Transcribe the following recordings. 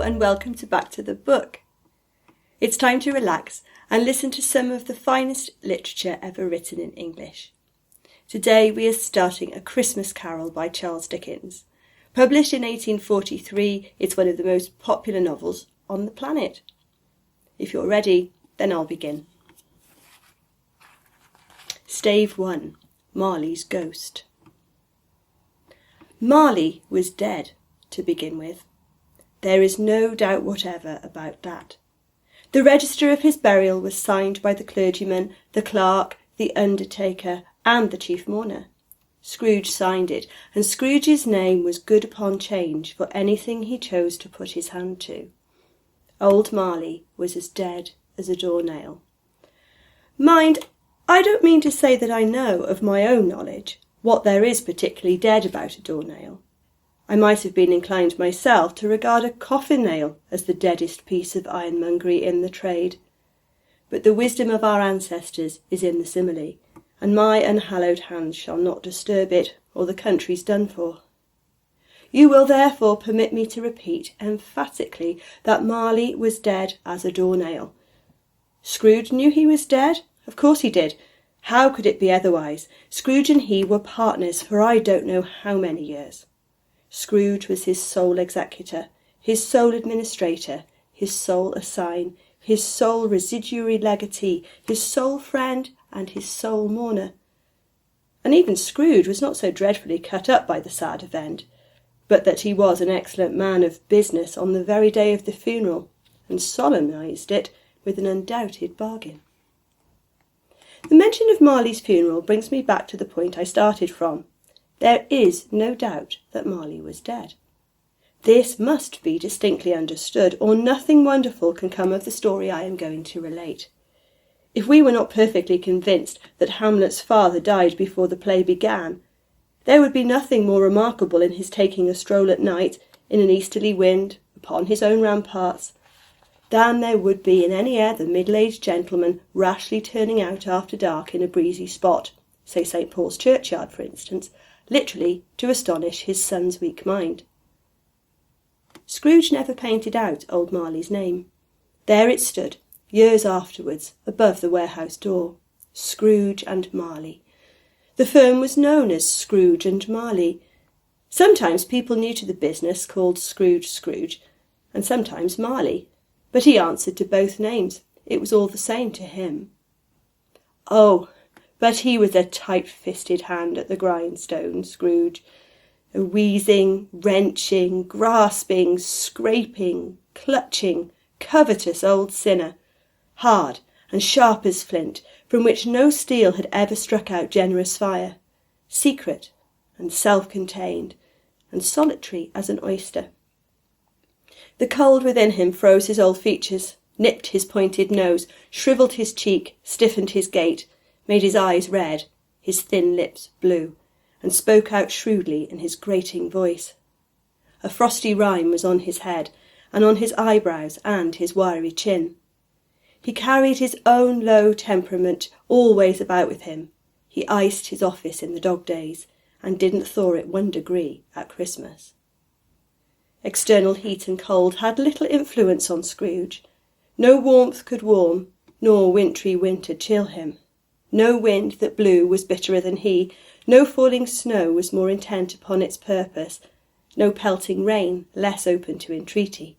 and welcome back to the book. It's time to relax and listen to some of the finest literature ever written in English. Today we are starting A Christmas Carol by Charles Dickens. Published in 1843, it's one of the most popular novels on the planet. If you're ready, then I'll begin. Stave 1. Marley's Ghost. Marley was dead, to begin with. There is no doubt whatever about that. The register of his burial was signed by the clergyman, the clerk, the undertaker, and the chief mourner. Scrooge signed it, and Scrooge's name was good upon change for anything he chose to put his hand to. Old Marley was as dead as a doornail. Mind, I don't mean to say that I know, of my own knowledge, what there is particularly dead about a doornail. I might have been inclined myself to regard a coffin-nail as the deadest piece of ironmongery in the trade. But the wisdom of our ancestors is in the simile, and my unhallowed hands shall not disturb it, or the country's done for. You will therefore permit me to repeat emphatically that Marley was dead as a doornail. Scrooge knew he was dead? Of course he did. How could it be otherwise? Scrooge and he were partners for I don't know how many years. Scrooge was his sole executor, his sole administrator, his sole assign, his sole residuary legatee, his sole friend, and his sole mourner. And even Scrooge was not so dreadfully cut up by the sad event, but that he was an excellent man of business on the very day of the funeral, and solemnized it with an undoubted bargain. The mention of Marley's funeral brings me back to the point I started from. There is no doubt that Marley was dead. This must be distinctly understood, or nothing wonderful can come of the story I am going to relate. If we were not perfectly convinced that Hamlet's father died before the play began, there would be nothing more remarkable in his taking a stroll at night, in an easterly wind, upon his own ramparts, than there would be in any other middle-aged gentleman rashly turning out after dark in a breezy spot, say St. Paul's churchyard, for instance, literally to astonish his son's weak mind. Scrooge never painted out old Marley's name. There it stood, years afterwards, above the warehouse door. Scrooge and Marley. The firm was known as Scrooge and Marley. Sometimes people new to the business called Scrooge, and sometimes Marley. But he answered to both names. It was all the same to him. Oh, but he was a tight-fisted hand at the grindstone, Scrooge. A wheezing, wrenching, grasping, scraping, clutching, covetous old sinner, hard and sharp as flint, from which no steel had ever struck out generous fire, secret and self-contained, and solitary as an oyster. The cold within him froze his old features, nipped his pointed nose, shrivelled his cheek, stiffened his gait, made his eyes red, his thin lips blue, and spoke out shrewdly in his grating voice. A frosty rime was on his head, and on his eyebrows and his wiry chin. He carried his own low temperament always about with him. He iced his office in the dog days, and didn't thaw it 1 degree at Christmas. External heat and cold had little influence on Scrooge. No warmth could warm, nor wintry winter chill him. No wind that blew was bitterer than he, no falling snow was more intent upon its purpose, no pelting rain less open to entreaty.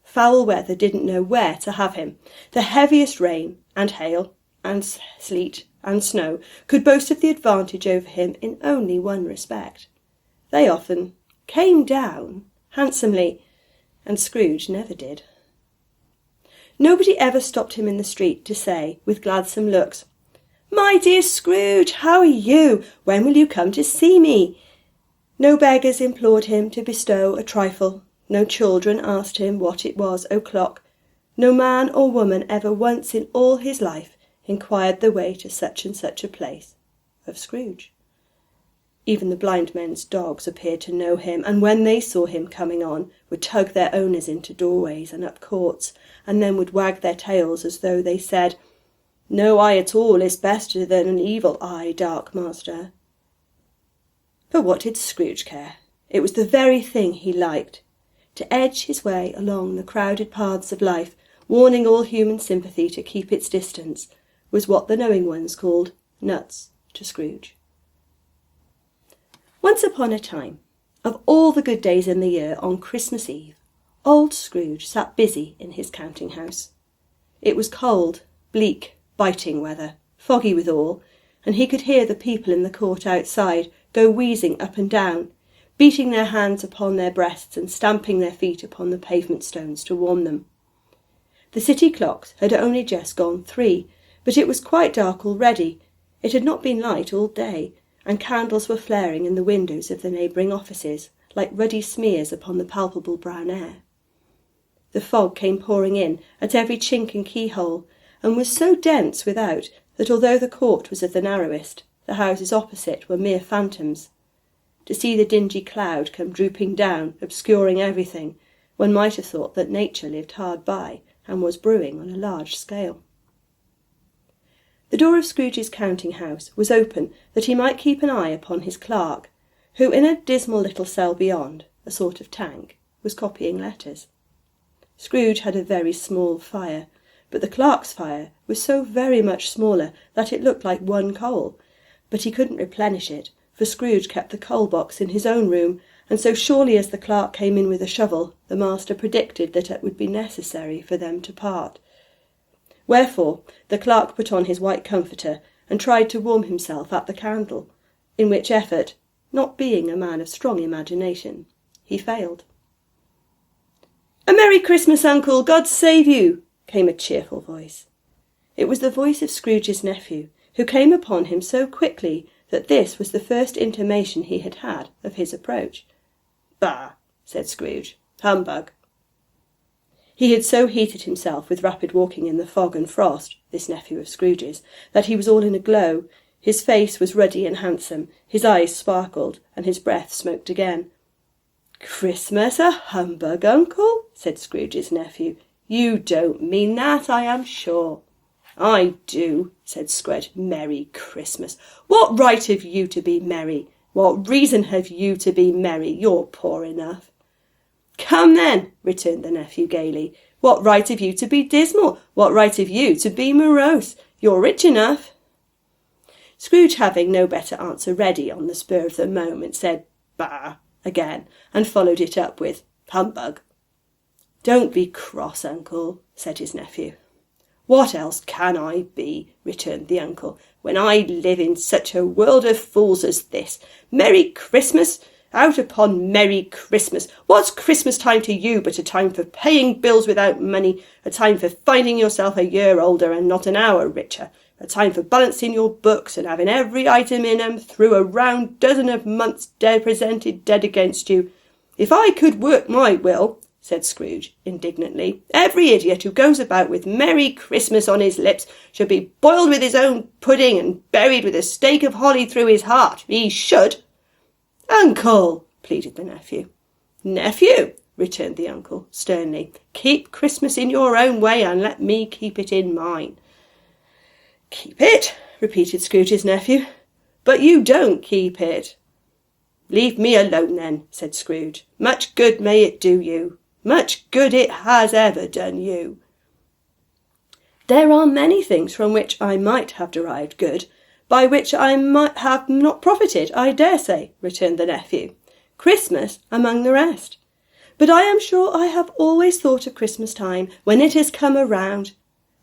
Foul weather didn't know where to have him. The heaviest rain, and hail, and sleet, and snow could boast of the advantage over him in only one respect. They often came down handsomely, and Scrooge never did. Nobody ever stopped him in the street to say, with gladsome looks, "My dear Scrooge, how are you? When will you come to see me?" No beggars implored him to bestow a trifle. No children asked him what it was o'clock. No man or woman ever once in all his life inquired the way to such and such a place of Scrooge. Even the blind men's dogs appeared to know him, and when they saw him coming on, would tug their owners into doorways and up courts, and then would wag their tails as though they said, "No eye at all is better than an evil eye, dark master." But what did Scrooge care? It was the very thing he liked. to edge his way along the crowded paths of life, warning all human sympathy to keep its distance, was what the knowing ones called nuts to Scrooge. Once upon a time, of all the good days in the year, on Christmas Eve, old Scrooge sat busy in his counting-house. It was cold, bleak, biting weather, foggy withal, and he could hear the people in the court outside go wheezing up and down, beating their hands upon their breasts and stamping their feet upon the pavement stones to warm them. The city clocks had only just gone 3, but it was quite dark already. It had not been light all day, and candles were flaring in the windows of the neighbouring offices, like ruddy smears upon the palpable brown air. The fog came pouring in at every chink and keyhole, and was so dense without that although the court was of the narrowest, the houses opposite were mere phantoms. To see the dingy cloud come drooping down, obscuring everything, one might have thought that nature lived hard by and was brewing on a large scale. The door of Scrooge's counting-house was open that he might keep an eye upon his clerk, who in a dismal little cell beyond, a sort of tank, was copying letters. Scrooge had a very small fire, but the clerk's fire was so very much smaller that it looked like one coal, but he couldn't replenish it, for Scrooge kept the coal-box in his own room, and so surely as the clerk came in with a shovel, the master predicted that it would be necessary for them to part. Wherefore the clerk put on his white comforter and tried to warm himself at the candle, in which effort, not being a man of strong imagination, he failed. "A Merry Christmas, Uncle! God save you!" came a cheerful voice. It was the voice of Scrooge's nephew, who came upon him so quickly that this was the first intimation he had had of his approach. "Bah!" said Scrooge. "Humbug!" He had so heated himself with rapid walking in the fog and frost, this nephew of Scrooge's, that he was all in a glow. His face was ruddy and handsome, his eyes sparkled, and his breath smoked again. "Christmas a humbug, Uncle?" said Scrooge's nephew. "You don't mean that, I am sure." "I do," said Scrooge. "Merry Christmas! What right have you to be merry? What reason have you to be merry? You're poor enough." "Come then," returned the nephew gaily. "What right have you to be dismal? What right have you to be morose? You're rich enough." Scrooge, having no better answer ready on the spur of the moment, said "Bah!" again, and followed it up with "Humbug." "Don't be cross, Uncle," said his nephew. "What else can I be," returned the uncle, "when I live in such a world of fools as this? Merry Christmas! Out upon Merry Christmas! What's Christmas time to you but a time for paying bills without money, a time for finding yourself a year older and not an hour richer, a time for balancing your books and having every item in 'em through a round dozen of months presented dead against you? If I could work my will," said Scrooge indignantly, "every idiot who goes about with Merry Christmas on his lips should be boiled with his own pudding and buried with a stake of holly through his heart. He should." "Uncle!" pleaded the nephew. "Nephew!" returned the uncle sternly. "Keep Christmas in your own way and let me keep it in mine." "Keep it?" repeated Scrooge's nephew. "But you don't keep it." "Leave me alone then," said Scrooge. "Much good may it do you. Much good it has ever done you." "There are many things from which I might have derived good, by which I might have not profited, I dare say," returned the nephew. "Christmas among the rest. But I am sure I have always thought of Christmas time, when it has come around,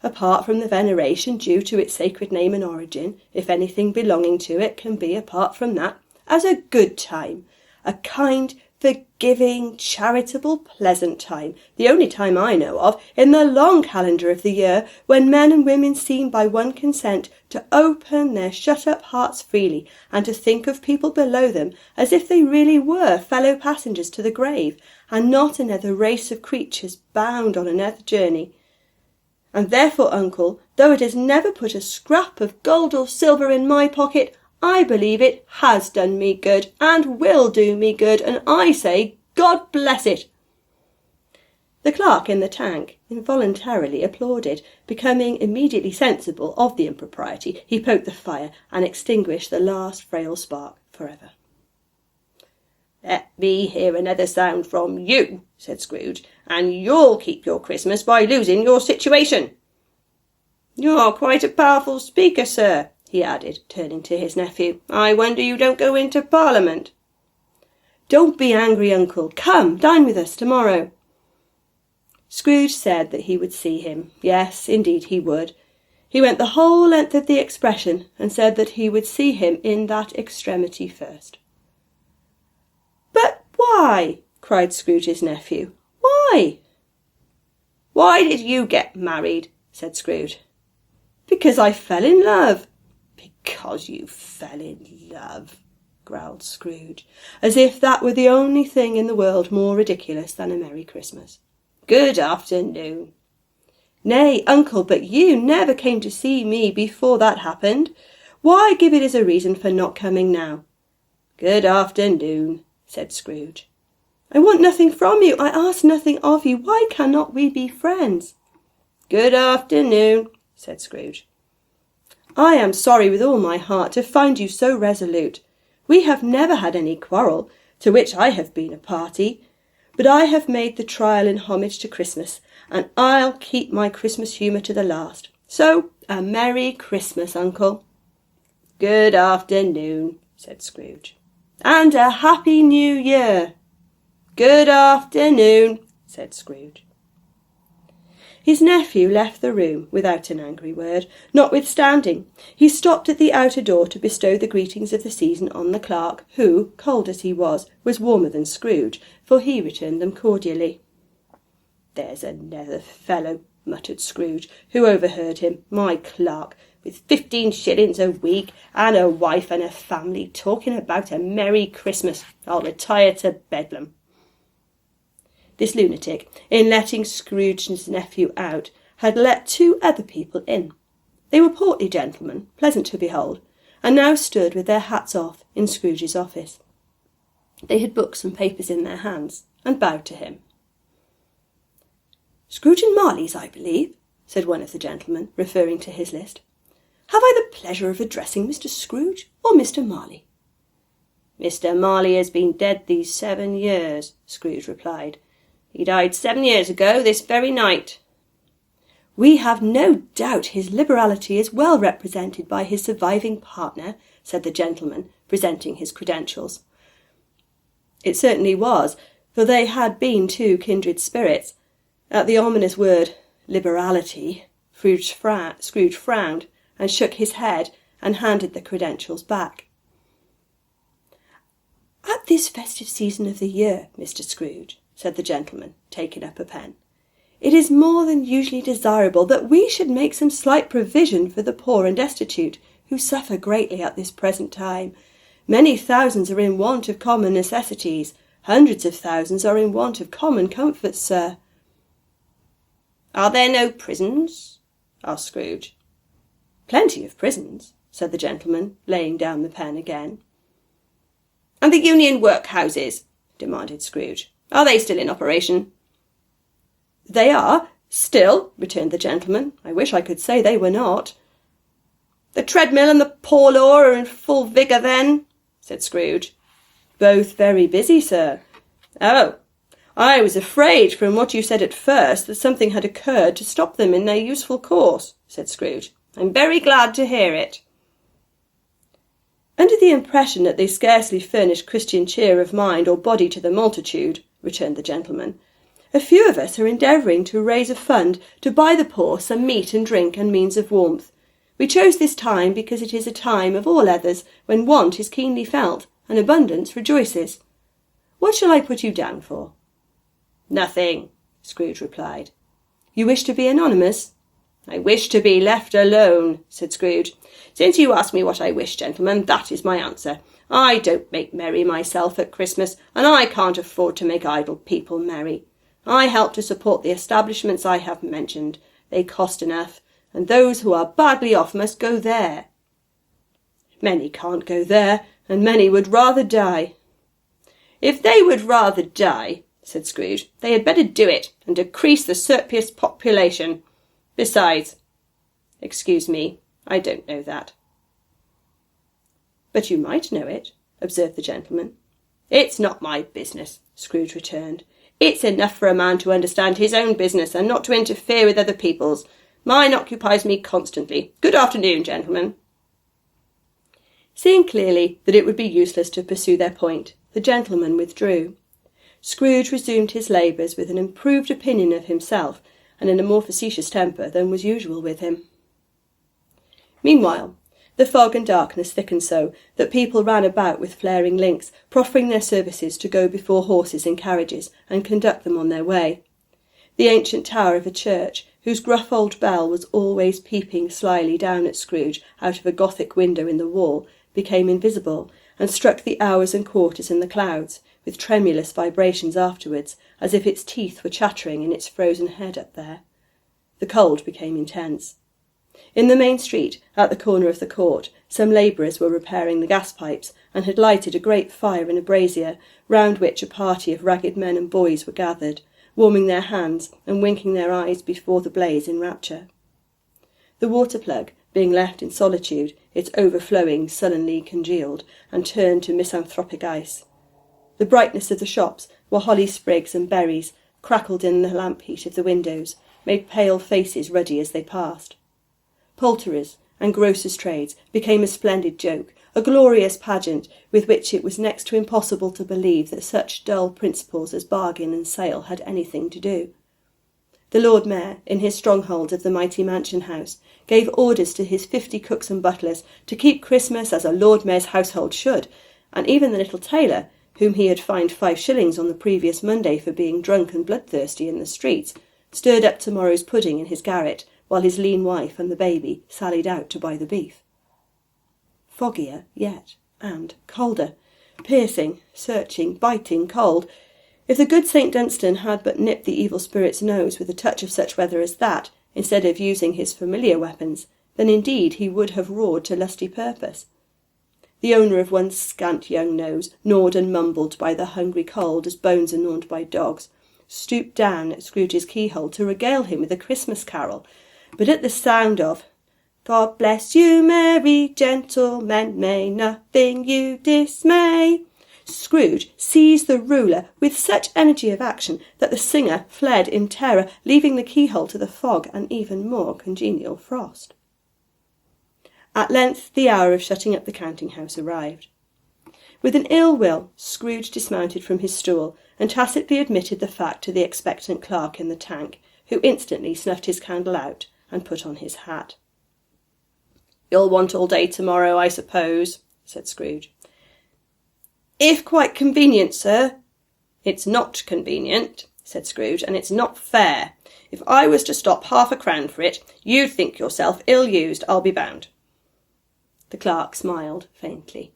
apart from the veneration due to its sacred name and origin, if anything belonging to it can be apart from that, as a good time, a kind, forgiving, charitable, pleasant time, the only time I know of in the long calendar of the year, when men and women seem by one consent to open their shut-up hearts freely, and to think of people below them as if they really were fellow passengers to the grave, and not another race of creatures bound on another journey. And therefore, Uncle, though it has never put a scrap of gold or silver in my pocket, I believe it has done me good, and will do me good, and I say, God bless it." The clerk in the tank involuntarily applauded. Becoming immediately sensible of the impropriety, he poked the fire and extinguished the last frail spark for ever. "Let me hear another sound from you," said Scrooge, "and you'll keep your Christmas by losing your situation." "You're quite a powerful speaker, sir," he added, turning to his nephew. "I wonder you don't go into Parliament." "Don't be angry, uncle. Come, dine with us tomorrow." Scrooge said that he would see him. Yes, indeed he would. He went the whole length of the expression, and said that he would see him in that extremity first. "But why?" cried Scrooge's nephew. "Why?" "Why did you get married?" said Scrooge. "Because I fell in love." "Because you fell in love," growled Scrooge, as if that were the only thing in the world more ridiculous than a Merry Christmas. "Good afternoon." "Nay, uncle, but you never came to see me before that happened. Why give it as a reason for not coming now?" "Good afternoon," said Scrooge. "I want nothing from you. I ask nothing of you. Why cannot we be friends?" "Good afternoon," said Scrooge. "I am sorry with all my heart to find you so resolute. We have never had any quarrel, to which I have been a party. But I have made the trial in homage to Christmas, and I'll keep my Christmas humour to the last. So, a Merry Christmas, uncle." "Good afternoon," said Scrooge. "And a Happy New Year." "Good afternoon," said Scrooge. His nephew left the room without an angry word. Notwithstanding, he stopped at the outer door to bestow the greetings of the season on the clerk, who, cold as he was warmer than Scrooge, for he returned them cordially. "There's another fellow," muttered Scrooge, who overheard him. "My clerk, with 15 shillings a week, and a wife and a family, talking about a Merry Christmas. I'll retire to Bedlam." This lunatic, in letting Scrooge's nephew out, had let 2 other people in. They were portly gentlemen, pleasant to behold, and now stood with their hats off in Scrooge's office. They had books and papers in their hands, and bowed to him. "Scrooge and Marley's, I believe," said one of the gentlemen, referring to his list. "Have I the pleasure of addressing Mr. Scrooge or Mr. Marley?" "Mr. Marley has been dead these 7 years," Scrooge replied. "He died 7 years ago this very night." "We have no doubt his liberality is well represented by his surviving partner," said the gentleman, presenting his credentials. It certainly was, for they had been 2 kindred spirits. At the ominous word liberality, Scrooge frowned and shook his head and handed the credentials back. "At this festive season of the year, Mr. Scrooge," said the gentleman, taking up a pen, "it is more than usually desirable that we should make some slight provision for the poor and destitute, who suffer greatly at this present time. Many thousands are in want of common necessities. Hundreds of thousands are in want of common comforts, sir." "Are there no prisons?" asked Scrooge. "Plenty of prisons," said the gentleman, laying down the pen again. "And the union workhouses?" demanded Scrooge. "Are they still in operation?" "They are, still," returned the gentleman. "I wish I could say they were not." "The treadmill and the poor law are in full vigour, then?" said Scrooge. "Both very busy, sir." "Oh, I was afraid from what you said at first that something had occurred to stop them in their useful course," said Scrooge. "I'm very glad to hear it." "Under the impression that they scarcely furnish Christian cheer of mind or body to the multitude," returned the gentleman, "a few of us are endeavouring to raise a fund to buy the poor some meat and drink and means of warmth. We chose this time because it is a time of all others when want is keenly felt and abundance rejoices. What shall I put you down for?" "Nothing," Scrooge replied. "You wish to be anonymous?" "I wish to be left alone," said Scrooge. "Since you ask me what I wish, gentlemen, that is my answer. I don't make merry myself at Christmas, and I can't afford to make idle people merry. I help to support the establishments I have mentioned. They cost enough, and those who are badly off must go there." "Many can't go there, and many would rather die." "If they would rather die," said Scrooge, "they had better do it, and decrease the surplus population. Besides, excuse me, I don't know that." "But you might know it," observed the gentleman. "It's not my business," Scrooge returned. "It's enough for a man to understand his own business and not to interfere with other people's. Mine occupies me constantly. Good afternoon, gentlemen." Seeing clearly that it would be useless to pursue their point, the gentlemen withdrew. Scrooge resumed his labours with an improved opinion of himself and in a more facetious temper than was usual with him. Meanwhile, the fog and darkness thickened so that people ran about with flaring links, proffering their services to go before horses in carriages and conduct them on their way. The ancient tower of a church, whose gruff old bell was always peeping slyly down at Scrooge out of a Gothic window in the wall, became invisible, and struck the hours and quarters in the clouds, with tremulous vibrations afterwards, as if its teeth were chattering in its frozen head up there. The cold became intense. In the main street, at the corner of the court, some labourers were repairing the gas pipes, and had lighted a great fire in a brazier, round which a party of ragged men and boys were gathered, warming their hands and winking their eyes before the blaze in rapture. The water plug, being left in solitude, its overflowing sullenly congealed, and turned to misanthropic ice. The brightness of the shops, where holly sprigs and berries crackled in the lamp heat of the windows, made pale faces ruddy as they passed. Poulterers and grocers' trades became a splendid joke, a glorious pageant with which it was next to impossible to believe that such dull principles as bargain and sale had anything to do. The Lord Mayor, in his stronghold of the mighty mansion house, gave orders to his 50 cooks and butlers to keep Christmas as a Lord Mayor's household should, and even the little tailor, whom he had fined 5 shillings on the previous Monday for being drunk and bloodthirsty in the streets, stirred up tomorrow's pudding in his garret, while his lean wife and the baby sallied out to buy the beef. Foggier yet, and colder, piercing, searching, biting cold. If the good St. Dunstan had but nipped the evil spirit's nose with a touch of such weather as that, instead of using his familiar weapons, then indeed he would have roared to lusty purpose. The owner of one scant young nose, gnawed and mumbled by the hungry cold as bones are gnawed by dogs, stooped down at Scrooge's keyhole to regale him with a Christmas carol, but at the sound of "God bless you, merry gentlemen, may nothing you dismay," Scrooge seized the ruler with such energy of action that the singer fled in terror, leaving the keyhole to the fog and even more congenial frost. At length the hour of shutting up the counting-house arrived. With an ill will, Scrooge dismounted from his stool and tacitly admitted the fact to the expectant clerk in the tank, who instantly snuffed his candle out and put on his hat. "You'll want all day tomorrow, I suppose," said Scrooge. "If quite convenient, sir." "It's not convenient," said Scrooge, "and it's not fair. If I was to stop half a crown for it, you'd think yourself ill-used, I'll be bound." The clerk smiled faintly.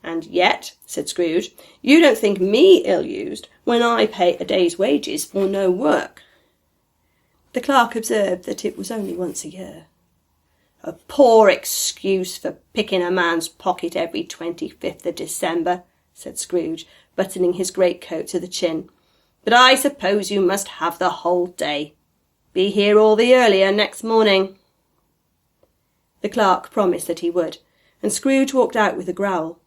"And yet," said Scrooge, "you don't think me ill-used when I pay a day's wages for no work." The clerk observed that it was only once a year. "A poor excuse for picking a man's pocket every 25th of December," said Scrooge, buttoning his greatcoat to the chin. "But I suppose you must have the whole day. Be here all the earlier next morning." The clerk promised that he would, and Scrooge walked out with a growl.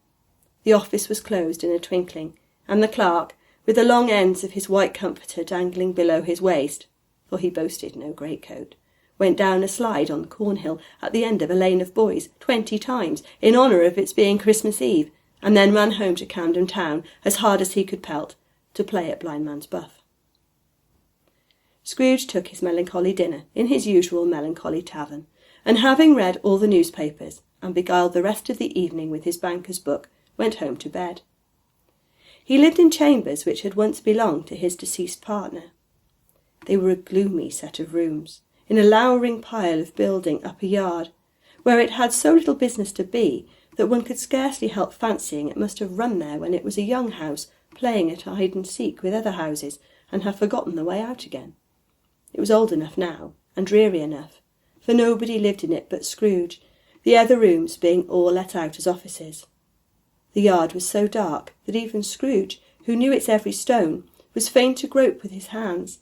The office was closed in a twinkling, and the clerk, with the long ends of his white comforter dangling below his waist, for he boasted no greatcoat, went down a slide on the Cornhill at the end of a lane of boys 20 times, in honour of its being Christmas Eve, and then ran home to Camden Town as hard as he could pelt, to play at blindman's buff. Scrooge took his melancholy dinner in his usual melancholy tavern, and having read all the newspapers, and beguiled the rest of the evening with his banker's book, went home to bed. He lived in chambers which had once belonged to his deceased partner. They were a gloomy set of rooms, in a lowering pile of building up a yard, where it had so little business to be that one could scarcely help fancying it must have run there when it was a young house playing at hide-and-seek with other houses, and had forgotten the way out again. It was old enough now, and dreary enough, for nobody lived in it but Scrooge, the other rooms being all let out as offices. The yard was so dark that even Scrooge, who knew its every stone, was fain to grope with his hands.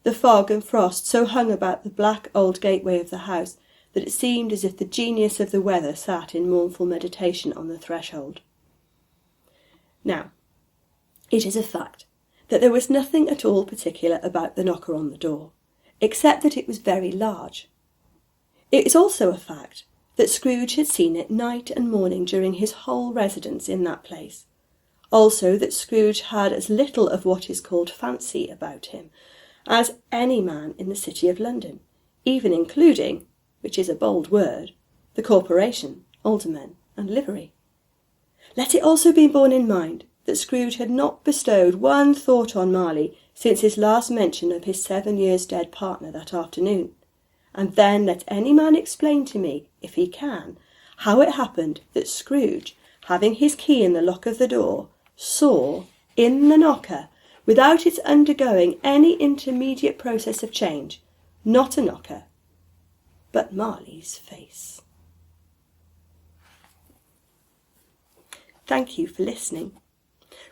The fog and frost so hung about the black old gateway of the house that it seemed as if the genius of the weather sat in mournful meditation on the threshold. Now, It is a fact that there was nothing at all particular about the knocker on the door, except that it was very large. It is also a fact that Scrooge had seen it night and morning during his whole residence in that place. Also that Scrooge had as little of what is called fancy about him as any man in the city of London, even including, which is a bold word, the corporation, aldermen, and livery. Let it also be borne in mind that Scrooge had not bestowed one thought on Marley since his last mention of his 7 years dead partner that afternoon. And then let any man explain to me, if he can, how it happened that Scrooge, having his key in the lock of the door, saw, in the knocker, without its undergoing any intermediate process of change, not a knocker, but Marley's face. Thank you for listening.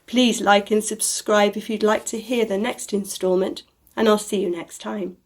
Please like and subscribe if you'd like to hear the next instalment, and I'll see you next time.